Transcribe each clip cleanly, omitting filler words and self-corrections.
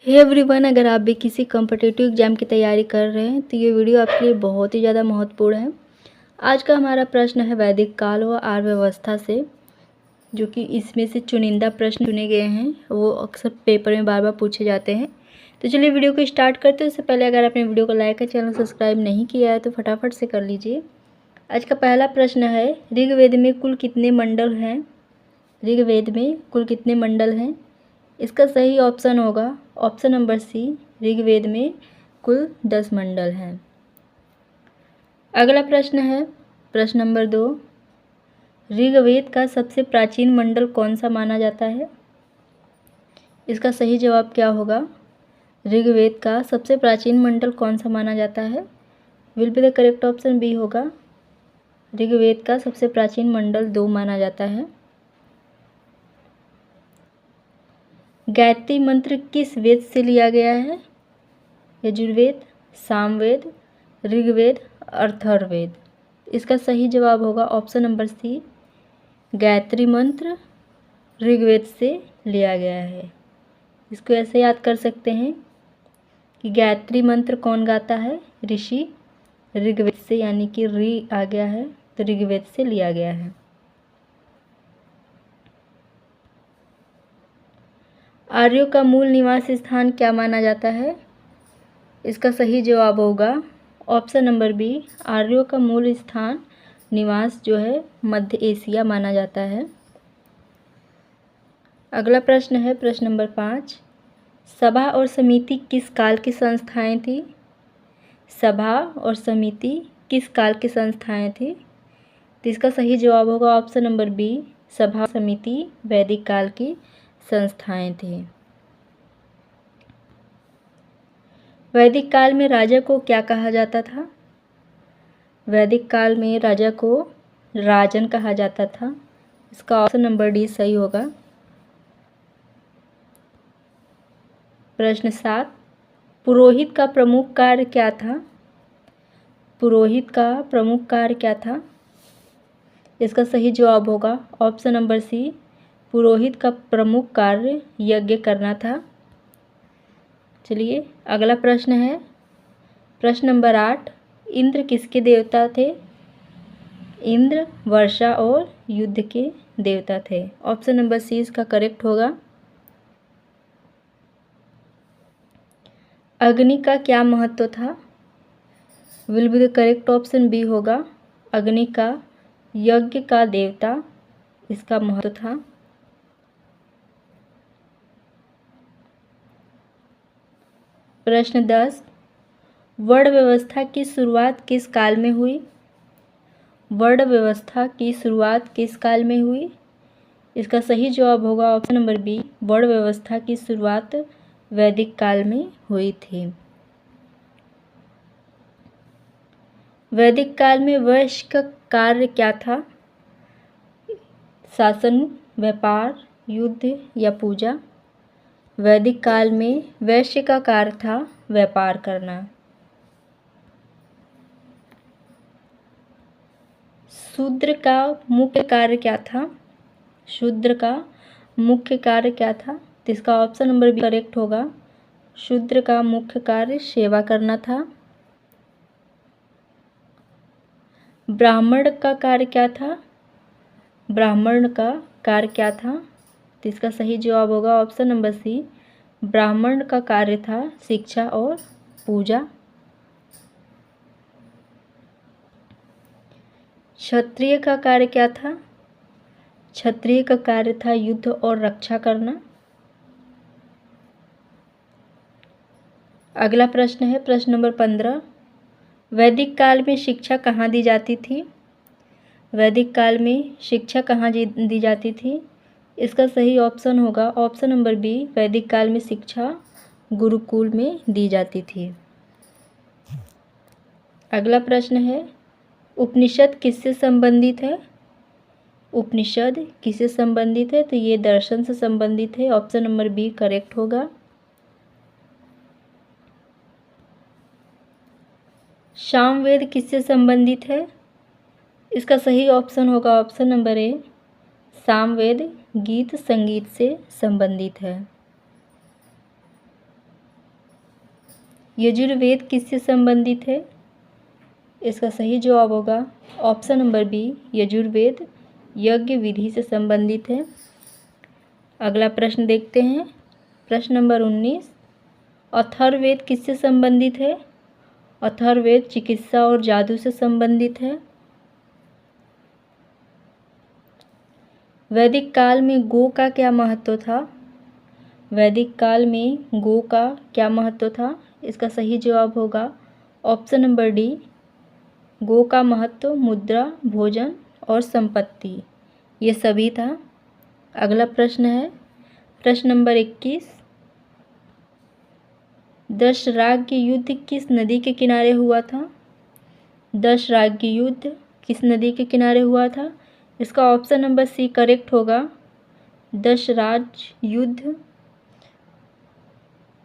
Hey everyone, अगर आप भी किसी कॉम्पिटिटिव एग्ज़ाम की तैयारी कर रहे हैं तो ये वीडियो आपके लिए बहुत ही ज़्यादा महत्वपूर्ण है। आज का हमारा प्रश्न है वैदिक काल व आर्य व्यवस्था से, जो कि इसमें से चुनिंदा प्रश्न चुने गए हैं, वो अक्सर पेपर में बार बार पूछे जाते हैं। तो चलिए वीडियो को स्टार्ट करते हैं। उससे पहले अगर आपने वीडियो को लाइक और चैनल सब्सक्राइब नहीं किया है तो फटाफट से कर लीजिए। आज का पहला प्रश्न है, ऋग्वेद में कुल कितने मंडल हैं? ऋग्वेद में कुल कितने मंडल हैं? इसका सही ऑप्शन होगा ऑप्शन नंबर सी, ऋग्वेद में कुल 10 मंडल हैं। अगला प्रश्न है प्रश्न नंबर 2, ऋग्वेद का सबसे प्राचीन मंडल कौन सा माना जाता है? इसका सही जवाब क्या होगा? ऋग्वेद का सबसे प्राचीन मंडल कौन सा माना जाता है? Will be the correct option B होगा, ऋग्वेद का सबसे प्राचीन मंडल 2 माना जाता है। गायत्री मंत्र किस वेद से लिया गया है? यजुर्वेद, सामवेद, ऋग्वेद, अथर्ववेद। इसका सही जवाब होगा ऑप्शन नंबर सी, गायत्री मंत्र ऋग्वेद से लिया गया है। इसको ऐसे याद कर सकते हैं कि गायत्री मंत्र कौन गाता है? ऋषि, ऋग्वेद से, यानी कि ऋ आ गया है तो ऋग्वेद से लिया गया है। आर्यों का मूल निवास स्थान क्या माना जाता है? इसका सही जवाब होगा ऑप्शन नंबर बी, आर्यों का मूल स्थान निवास जो है मध्य एशिया माना जाता है। अगला प्रश्न है प्रश्न नंबर 5, सभा और समिति किस काल की संस्थाएं थी? सभा और समिति किस काल की संस्थाएं थी? तो इसका सही जवाब होगा ऑप्शन नंबर बी, सभा समिति वैदिक काल की संस्थाएं थी। वैदिक काल में राजा को क्या कहा जाता था? वैदिक काल में राजा को राजन कहा जाता था। इसका ऑप्शन नंबर डी सही होगा। प्रश्न 7, पुरोहित का प्रमुख कार्य क्या था? पुरोहित का प्रमुख कार्य क्या था? इसका सही जवाब होगा ऑप्शन नंबर सी, पुरोहित का प्रमुख कार्य यज्ञ करना था। चलिए अगला प्रश्न है प्रश्न नंबर 8, इंद्र किसके देवता थे? इंद्र वर्षा और युद्ध के देवता थे। ऑप्शन नंबर सी इसका करेक्ट होगा। अग्नि का क्या महत्व था? Will be the correct option B होगा, अग्नि का यज्ञ का देवता इसका महत्व था। प्रश्न 10, वर्ण व्यवस्था की शुरुआत किस काल में हुई? वर्ण व्यवस्था की शुरुआत किस काल में हुई? इसका सही जवाब होगा ऑप्शन नंबर बी, वर्ण व्यवस्था की शुरुआत वैदिक काल में हुई थी। वैदिक काल में वैश्य का कार्य क्या था? शासन, व्यापार, युद्ध या पूजा? वैदिक काल में वैश्य का कार्य था व्यापार करना। शूद्र का मुख्य कार्य क्या था? शूद्र का मुख्य कार्य क्या था? तो इसका ऑप्शन नंबर बी करेक्ट होगा, शूद्र का मुख्य कार्य सेवा करना था। ब्राह्मण का कार्य क्या था? ब्राह्मण का कार्य क्या था? तो इसका सही जवाब होगा ऑप्शन नंबर सी, ब्राह्मण का कार्य था शिक्षा और पूजा। क्षत्रिय का कार्य क्या था? क्षत्रिय का कार्य था युद्ध और रक्षा करना। अगला प्रश्न है प्रश्न नंबर 15, वैदिक काल में शिक्षा कहाँ दी जाती थी? वैदिक काल में शिक्षा कहाँ दी जाती थी? इसका सही ऑप्शन होगा ऑप्शन नंबर बी, वैदिक काल में शिक्षा गुरुकुल में दी जाती थी। अगला प्रश्न है, उपनिषद किससे संबंधित है? उपनिषद किससे संबंधित है? तो ये दर्शन से संबंधित है। ऑप्शन नंबर बी करेक्ट होगा। सामवेद किससे संबंधित है? इसका सही ऑप्शन होगा ऑप्शन नंबर ए, सामवेद गीत संगीत से संबंधित है। यजुर्वेद किससे संबंधित है? इसका सही जवाब होगा ऑप्शन नंबर बी, यजुर्वेद यज्ञ विधि से संबंधित है। अगला प्रश्न देखते हैं, प्रश्न नंबर 19, अथर्ववेद किससे संबंधित है? अथर्ववेद चिकित्सा और जादू से संबंधित है। वैदिक काल में गो का क्या महत्व था? वैदिक काल में गो का क्या महत्व था? इसका सही जवाब होगा ऑप्शन नंबर डी, गो का महत्व मुद्रा, भोजन और संपत्ति, ये सभी था। अगला प्रश्न है प्रश्न नंबर 21, दशराग्य युद्ध किस नदी के किनारे हुआ था? दशराग्य युद्ध किस नदी के किनारे हुआ था? इसका ऑप्शन नंबर सी करेक्ट होगा, दशराज युद्ध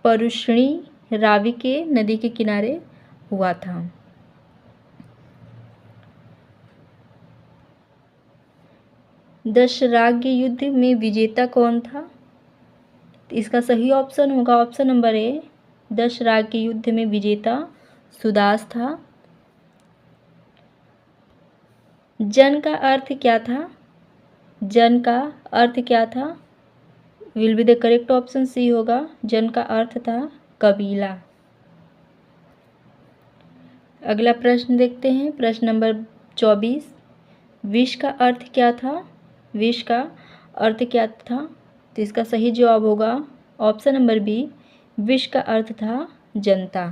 परुष्णी रावी के नदी के किनारे हुआ था। दशराग्य युद्ध में विजेता कौन था? इसका सही ऑप्शन होगा ऑप्शन नंबर ए, दशराग्य युद्ध में विजेता सुदास था। जन का अर्थ क्या था? जन का अर्थ क्या था? Will be the correct option C होगा, जन का अर्थ था कबीला। अगला प्रश्न देखते हैं, प्रश्न नंबर 24, विष का अर्थ क्या था? विष का अर्थ क्या था? तो इसका सही जवाब होगा ऑप्शन नंबर बी, विष का अर्थ था जनता।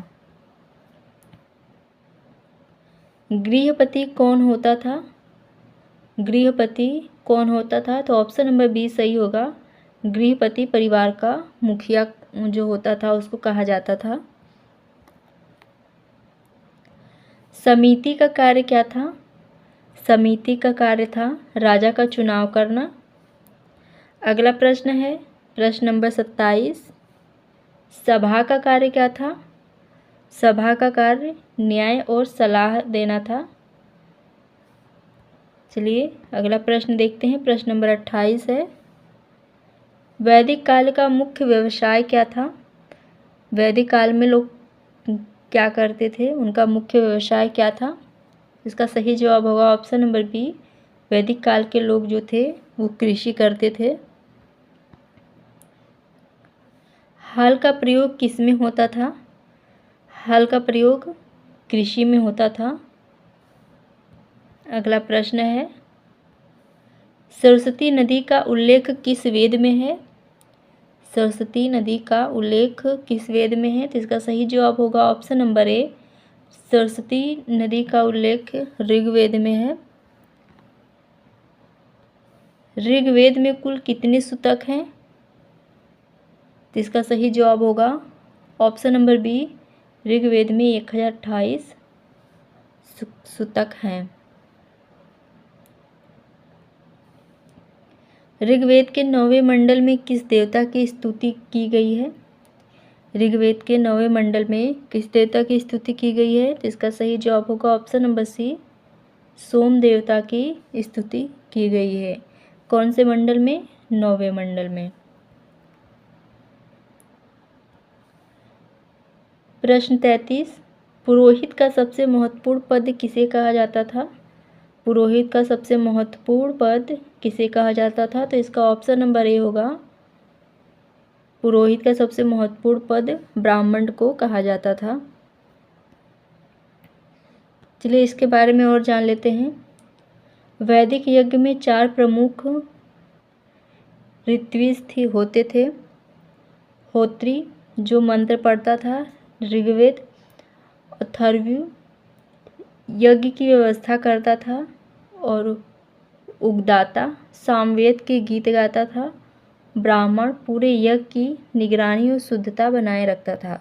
गृहपति कौन होता था? गृहपति कौन होता था? तो ऑप्शन नंबर बी सही होगा, गृहपति परिवार का मुखिया जो होता था उसको कहा जाता था। समिति का कार्य क्या था? समिति का कार्य था राजा का चुनाव करना। अगला प्रश्न है प्रश्न नंबर 27, सभा का कार्य क्या था? सभा का कार्य न्याय और सलाह देना था। चलिए अगला प्रश्न देखते हैं, प्रश्न नंबर 28 है, वैदिक काल का मुख्य व्यवसाय क्या था? वैदिक काल में लोग क्या करते थे, उनका मुख्य व्यवसाय क्या था? इसका सही जवाब होगा ऑप्शन नंबर बी, वैदिक काल के लोग जो थे वो कृषि करते थे। हल का प्रयोग किस में होता था? हल का प्रयोग कृषि में होता था। अगला प्रश्न है, सरस्वती नदी का उल्लेख किस वेद में है? सरस्वती नदी का उल्लेख किस वेद में है? तो इसका सही जवाब होगा ऑप्शन नंबर ए, सरस्वती नदी का उल्लेख ऋग्वेद में है। ऋग्वेद में कुल कितने सूतक हैं? तो इसका सही जवाब होगा ऑप्शन नंबर बी, ऋग्वेद में 1028 सूतक हैं। ऋग्वेद के 9वें मंडल में किस देवता की स्तुति की गई है? ऋग्वेद के 9वें मंडल में किस देवता की स्तुति की गई है? तो इसका सही जवाब होगा ऑप्शन नंबर सी, सोम देवता की स्तुति की गई है। कौन से मंडल में? 9वें मंडल में। प्रश्न 33, पुरोहित का सबसे महत्वपूर्ण पद किसे कहा जाता था? पुरोहित का सबसे महत्वपूर्ण पद किसे कहा जाता था? तो इसका ऑप्शन नंबर ए होगा, पुरोहित का सबसे महत्वपूर्ण पद ब्राह्मण को कहा जाता था। चलिए इसके बारे में और जान लेते हैं। वैदिक यज्ञ में 4 प्रमुख ऋत्विज होते थे। होत्री जो मंत्र पढ़ता था, ऋग्वेद, अथर्ववेद यज्ञ की व्यवस्था करता था, और उगदाता सामवेद के गीत गाता था। ब्राह्मण पूरे यज्ञ की निगरानी और शुद्धता बनाए रखता था,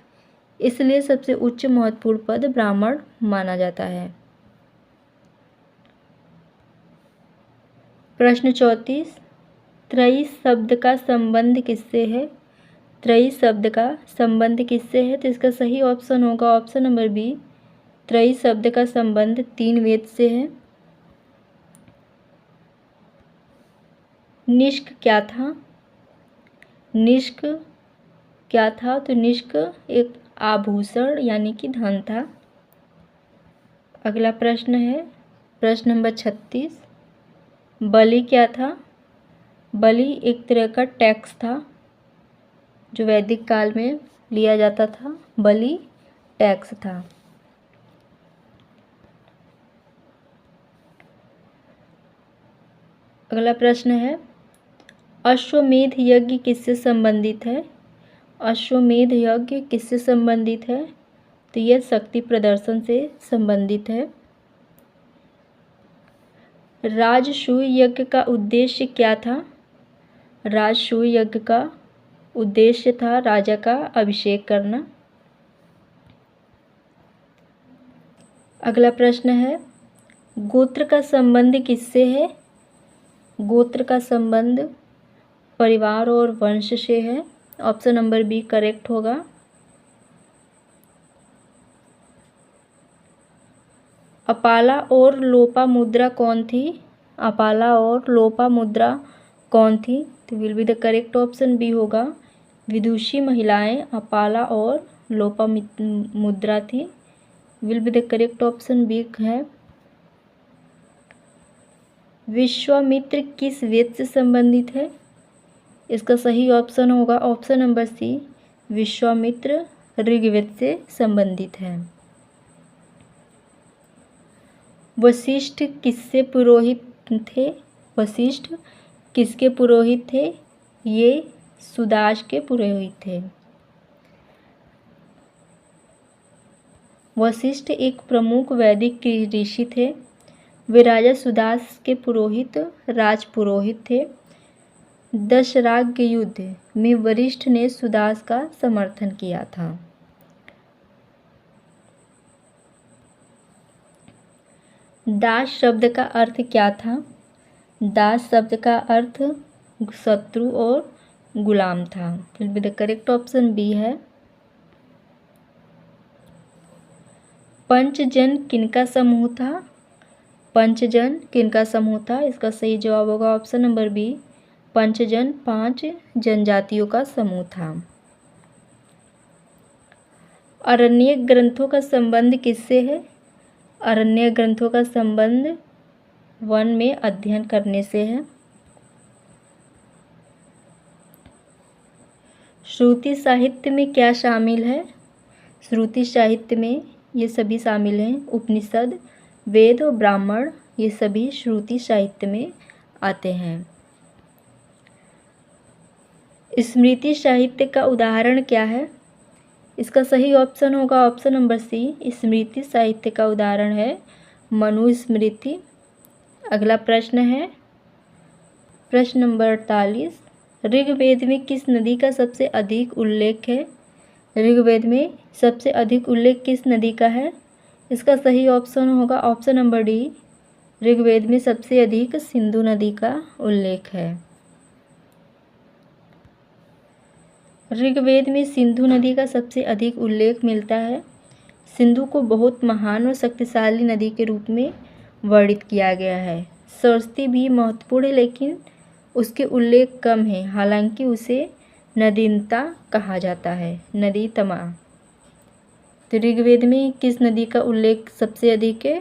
इसलिए सबसे उच्च महत्वपूर्ण पद ब्राह्मण माना जाता है। प्रश्न 34, त्रयी शब्द का संबंध किससे है? त्रयी शब्द का संबंध किससे है? तो इसका सही ऑप्शन होगा ऑप्शन नंबर बी, त्रयी शब्द का संबंध 3 वेद से है। निष्क क्या था? निष्क क्या था? तो निष्क एक आभूषण यानी कि धन था। अगला प्रश्न है प्रश्न नंबर 36। बलि क्या था? बलि एक तरह का टैक्स था जो वैदिक काल में लिया जाता था। बलि टैक्स था। अगला प्रश्न है अश्वमेध यज्ञ किससे संबंधित है? अश्वमेध यज्ञ किससे संबंधित है? तो यह शक्ति प्रदर्शन से संबंधित है। राजसूय यज्ञ का उद्देश्य क्या था? राजसूय यज्ञ का उद्देश्य था राजा का अभिषेक करना। अगला प्रश्न है गोत्र का संबंध किससे है? गोत्र का संबंध परिवार और वंश से है। ऑप्शन नंबर बी करेक्ट होगा। अपाला और लोपामुद्रा कौन थी? अपाला और लोपामुद्रा कौन थी? तो will be the correct option B होगा। विदुषी महिलाएं अपाला और लोपामुद्रा थी। Will be the correct option B है। विश्वामित्र किस वेद से संबंधित है? इसका सही ऑप्शन होगा option number C. Vishwamitra Rigveda से संबंधित है। वशिष्ठ किससे पुरोहित थे? वशिष्ठ किसके पुरोहित थे? ये सुदास के पुरोहित थे। वशिष्ठ एक प्रमुख वैदिक ऋषि थे। वे राजा सुदास के पुरोहित राजपुरोहित थे। दशराग युद्ध में वशिष्ठ ने सुदास का समर्थन किया था। दास शब्द का अर्थ क्या था? दास शब्द का अर्थ शत्रु और गुलाम था। Will be the correct option B है। पंचजन किनका समूह था? पंचजन किनका समूह था? इसका सही जवाब होगा ऑप्शन नंबर बी। पंचजन 5 जनजातियों का समूह था। अरण्यक ग्रंथों का संबंध किससे है? अरण्यक ग्रंथों का संबंध वन में अध्ययन करने से है। श्रुति साहित्य में क्या शामिल है? श्रुति साहित्य में ये सभी शामिल हैं। उपनिषद, वेद और ब्राह्मण ये सभी श्रुति साहित्य में आते हैं। स्मृति साहित्य का उदाहरण क्या है? इसका सही ऑप्शन होगा ऑप्शन नंबर सी। स्मृति साहित्य का उदाहरण है मनुस्मृति। अगला प्रश्न है प्रश्न नंबर 48। ऋग्वेद में किस नदी का सबसे अधिक उल्लेख है? ऋग्वेद में सबसे अधिक उल्लेख किस नदी का है? इसका सही ऑप्शन होगा ऑप्शन नंबर डी। ऋग्वेद में सबसे अधिक सिंधु नदी का उल्लेख है। ऋग्वेद में सिंधु नदी का सबसे अधिक उल्लेख मिलता है। सिंधु को बहुत महान और शक्तिशाली नदी के रूप में वर्णित किया गया है। सरस्वती भी महत्वपूर्ण है लेकिन उसके उल्लेख कम है। हालांकि उसे नदीनता कहा जाता है, नदी तमा। तो ऋग्वेद में किस नदी का उल्लेख सबसे अधिक है?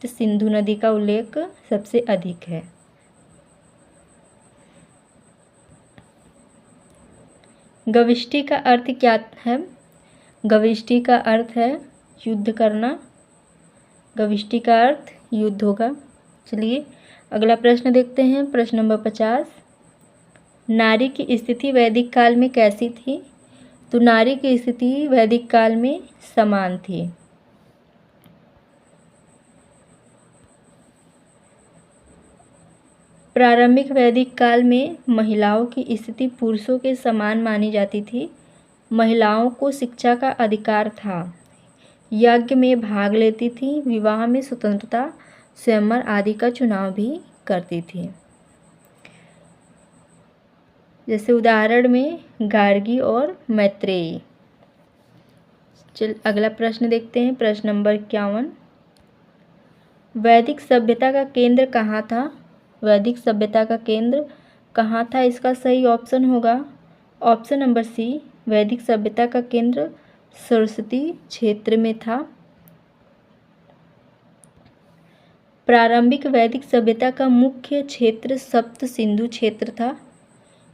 तो सिंधु नदी का उल्लेख सबसे अधिक है। गविष्टि का अर्थ क्या है? गविष्टि का अर्थ है युद्ध करना। गविष्टि का अर्थ युद्ध होगा। चलिए अगला प्रश्न देखते हैं प्रश्न नंबर 50। नारी की स्थिति वैदिक काल में कैसी थी? तो नारी की स्थिति वैदिक काल में समान थी। प्रारंभिक वैदिक काल में महिलाओं की स्थिति पुरुषों के समान मानी जाती थी। महिलाओं को शिक्षा का अधिकार था, यज्ञ में भाग लेती थी, विवाह में स्वतंत्रता, स्वयंवर आदि का चुनाव भी करती थी। जैसे उदाहरण में गार्गी और मैत्रेयी। चल अगला प्रश्न देखते हैं प्रश्न नंबर 51। वैदिक सभ्यता का केंद्र कहाँ था? वैदिक सभ्यता का केंद्र कहाँ था? इसका सही ऑप्शन होगा ऑप्शन नंबर सी। वैदिक सभ्यता का केंद्र सरस्वती क्षेत्र में था। प्रारंभिक वैदिक सभ्यता का मुख्य क्षेत्र सप्त सिंधु क्षेत्र था।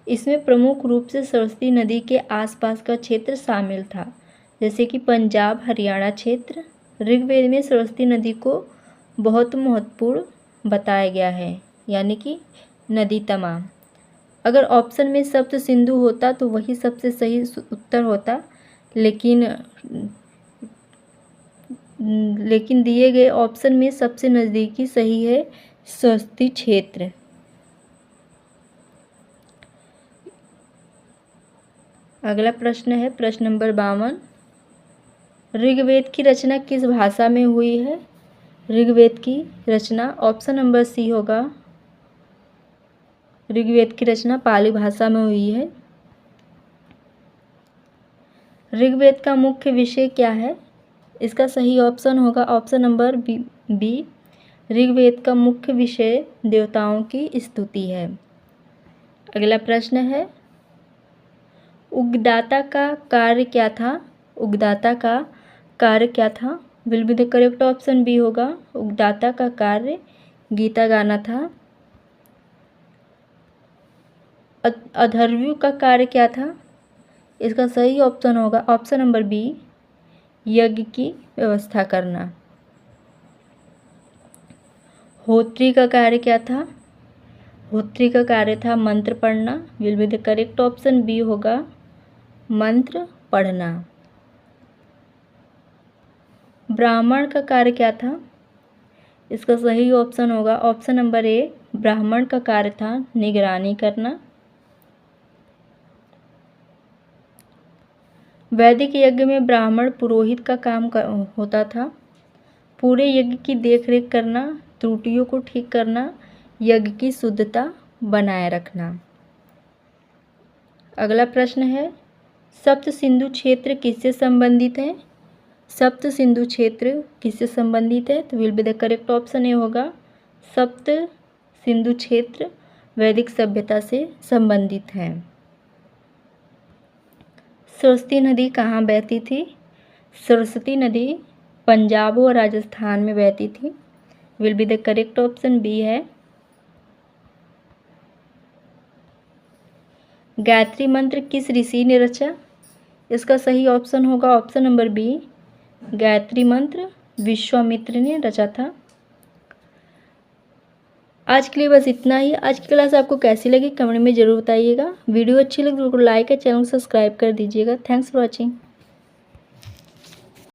इसमें प्रमुख रूप से सरस्वती नदी के आसपास का क्षेत्र शामिल था, जैसे कि पंजाब, हरियाणा क्षेत्र। ऋग्वेद में सरस्वती नदी को बहुत महत्वपूर्ण बताया गया है, यानी कि नदी तमाम। अगर ऑप्शन में सप्त सिंधु होता तो वही सबसे सही उत्तर होता, लेकिन दिए गए ऑप्शन में सबसे नज़दीकी सही है सरस्वती क्षेत्र। अगला प्रश्न है प्रश्न नंबर 52। ऋग्वेद की रचना किस भाषा में हुई है? ऋग्वेद की रचना ऑप्शन नंबर सी होगा, ऋग्वेद की रचना पाली भाषा में हुई है। ऋग्वेद का मुख्य विषय क्या है? इसका सही ऑप्शन होगा ऑप्शन नंबर बी। ऋग्वेद का मुख्य विषय देवताओं की स्तुति है। अगला प्रश्न है, उद्गाता का कार्य क्या था? उद्गाता का कार्य क्या था? Will be the correct option B होगा, उद्गाता का कार्य गीता गाना था। अथर्वयु का कार्य क्या था? इसका सही ऑप्शन होगा ऑप्शन नंबर बी, यज्ञ की व्यवस्था करना। होत्री का कार्य क्या था? होत्री का कार्य था मंत्र पढ़ना। Will be the correct option B होगा, मंत्र पढ़ना। ब्राह्मण का कार्य क्या था? इसका सही ऑप्शन होगा ऑप्शन नंबर ए, ब्राह्मण का कार्य था निगरानी करना। वैदिक यज्ञ में ब्राह्मण पुरोहित का काम होता था। पूरे यज्ञ की देखरेख करना, त्रुटियों को ठीक करना, यज्ञ की शुद्धता बनाए रखना। अगला प्रश्न है, सप्त सिंधु क्षेत्र किससे संबंधित है? सप्त सिंधु क्षेत्र किससे संबंधित है? तो will be the correct option A होगा, सप्त सिंधु क्षेत्र वैदिक सभ्यता से संबंधित है। सरस्वती नदी कहाँ बहती थी? सरस्वती नदी पंजाब और राजस्थान में बहती थी। Will be the correct option B है। गायत्री मंत्र किस ऋषि ने रचा? इसका सही ऑप्शन होगा ऑप्शन नंबर बी, गायत्री मंत्र विश्वामित्र ने रचा था। आज के लिए बस इतना ही। आज की क्लास आपको कैसी लगी कमेंट में ज़रूर बताइएगा। वीडियो अच्छी लगी तो लाइक और चैनल को सब्सक्राइब कर दीजिएगा। Thanks for watching.